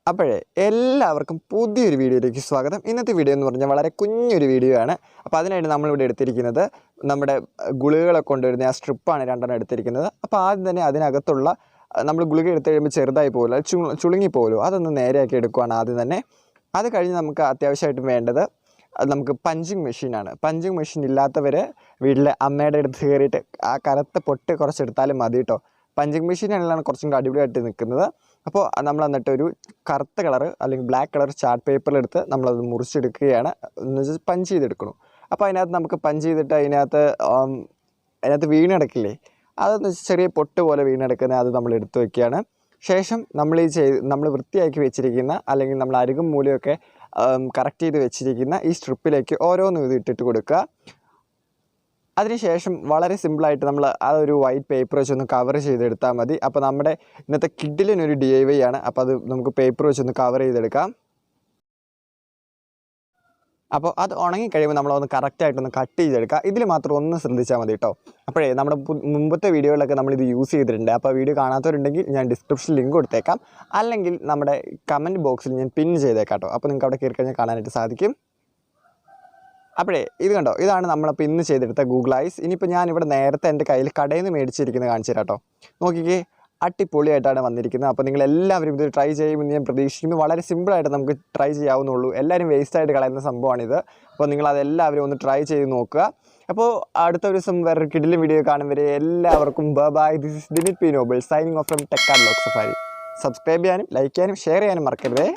അപ്പോഴേ എല്ലാവർക്കും പുതിയൊരു വീഡിയോയിലേക്ക് സ്വാഗതം. ഇന്നത്തെ വീഡിയോ എന്ന് പറഞ്ഞാൽ വളരെ കുഞ്ഞൊരു വീഡിയോ ആണ്. അപ്പോൾ അതിനായിട്ട് നമ്മളിവിടെ എടുത്തിരിക്കുന്നത് നമ്മുടെ ഗുളികകളെ കൊണ്ടുവരുന്ന ആ സ്ട്രിപ്പാണ് രണ്ടെണ്ണം എടുത്തിരിക്കുന്നത്. അപ്പോൾ ആദ്യം തന്നെ അതിനകത്തുള്ള നമ്മൾ ഗുളിക എടുത്ത് കഴിയുമ്പോൾ ചെറുതായി പോകലോ ചുളുങ്ങിപ്പോകലോ അതൊന്ന് നേരെയാക്കി എടുക്കുകയാണ് ആദ്യം തന്നെ. അത് കഴിഞ്ഞ് നമുക്ക് അത്യാവശ്യമായിട്ട് വേണ്ടത് നമുക്ക് പഞ്ചിങ് മെഷീനാണ്. പഞ്ചിങ് മെഷീൻ ഇല്ലാത്തവർ വീട്ടിലെ അമ്മയുടെ അടുത്ത് കയറിയിട്ട് ആ കറുത്ത പൊട്ട് കുറച്ചെടുത്താലും മതി കേട്ടോ. പഞ്ചിങ് മെഷീനാണ് കുറച്ചും കൂടി അടിപൊളിയായിട്ട് നിൽക്കുന്നത്. അപ്പോൾ നമ്മൾ എന്നിട്ട് ഒരു കറുത്ത കളറ് അല്ലെങ്കിൽ ബ്ലാക്ക് കളർ ചാർട്ട് പേപ്പറിലെടുത്ത് നമ്മളത് മുറിച്ചെടുക്കുകയാണ്, എന്ന് വെച്ചാൽ പഞ്ച് ചെയ്തെടുക്കണം. അപ്പോൾ അതിനകത്ത് നമുക്ക് പഞ്ച് ചെയ്തിട്ട് അതിനകത്ത് വീണെടുക്കില്ലേ, അതൊന്ന് ചെറിയ പൊട്ട് പോലെ വീണെടുക്കുന്നത് അത് നമ്മൾ എടുത്ത് വയ്ക്കുകയാണ്. ശേഷം നമ്മൾ വൃത്തിയാക്കി വെച്ചിരിക്കുന്ന അല്ലെങ്കിൽ നമ്മൾ അരുകും മൂലയൊക്കെ കറക്റ്റ് ചെയ്ത് വെച്ചിരിക്കുന്ന ഈ സ്ട്രിപ്പിലേക്ക് ഓരോന്നും ഇത് ഇട്ടിട്ട് കൊടുക്കുക. അതിനുശേഷം വളരെ സിമ്പിളായിട്ട് നമ്മൾ ആ ഒരു വൈറ്റ് പേപ്പർ വെച്ചൊന്ന് കവർ ചെയ്തെടുത്താൽ മതി. അപ്പോൾ നമ്മുടെ ഇന്നത്തെ കിഡിലിനൊരു DIY ആണ്. അപ്പോൾ അത് നമുക്ക് പേപ്പർ വെച്ചൊന്ന് കവർ ചെയ്തെടുക്കാം. അപ്പോൾ അത് ഉണങ്ങിക്കഴിയുമ്പോൾ നമ്മളൊന്ന് കറക്റ്റായിട്ടൊന്ന് കട്ട് ചെയ്തെടുക്കുക. ഇതിൽ മാത്രം ഒന്ന് ശ്രദ്ധിച്ചാൽ മതി കേട്ടോ. അപ്പോഴേ നമ്മുടെ മുമ്പത്തെ വീഡിയോകളിലൊക്കെ നമ്മളിത് യൂസ് ചെയ്തിട്ടുണ്ട്. അപ്പോൾ വീഡിയോ കാണാത്തവരുണ്ടെങ്കിൽ ഞാൻ ഡിസ്ക്രിപ്ഷനിൽ ലിങ്ക് കൊടുത്തേക്കാം, അല്ലെങ്കിൽ നമ്മുടെ കമൻറ്റ് ബോക്സിൽ ഞാൻ പിൻ ചെയ്തേക്കാം കേട്ടോ. അപ്പോൾ നിങ്ങൾക്ക് അവിടെ കയറി കഴിഞ്ഞാൽ കാണാനായിട്ട് സാധിക്കും. അപ്പോഴേ ഇത് കണ്ടോ, ഇതാണ് നമ്മളപ്പോൾ ഇന്ന് ചെയ്തെടുത്ത ഗൂഗിൾ ഐസ്. ഇനിയിപ്പോൾ ഞാനിവിടെ നേരത്തെ എൻ്റെ കയ്യിൽ കടയിൽ നിന്ന് മേടിച്ചിരിക്കുന്നത് കാണിച്ചു തരാം കേട്ടോ. നോക്കിക്കേ, അടിപൊളിയായിട്ടാണ് വന്നിരിക്കുന്നത്. അപ്പോൾ നിങ്ങളെല്ലാവരും ഇത് ട്രൈ ചെയ്യുമെന്ന് ഞാൻ പ്രതീക്ഷിക്കുന്നു. വളരെ സിമ്പിളായിട്ട് നമുക്ക് ട്രൈ ചെയ്യാവുന്നുള്ളൂ. എല്ലാവരും വേസ്റ്റായിട്ട് കളയുന്ന സംഭവമാണിത്. അപ്പോൾ നിങ്ങളതെല്ലാവരും ഒന്ന് ട്രൈ ചെയ്ത് നോക്കുക. അപ്പോൾ അടുത്ത ഒരു ദിവസം വേറൊരു കിടിലൻ വീഡിയോ കാണും വരെ എല്ലാവർക്കും ബൈ. ദിസ് ഇസ് ഡിനിറ്റ് P Noble signing off from tech and vlog safari. Subscribe ചെയ്യാനും ലൈക്ക് ചെയ്യാനും ഷെയർ ചെയ്യാനും മറക്കരുതേ.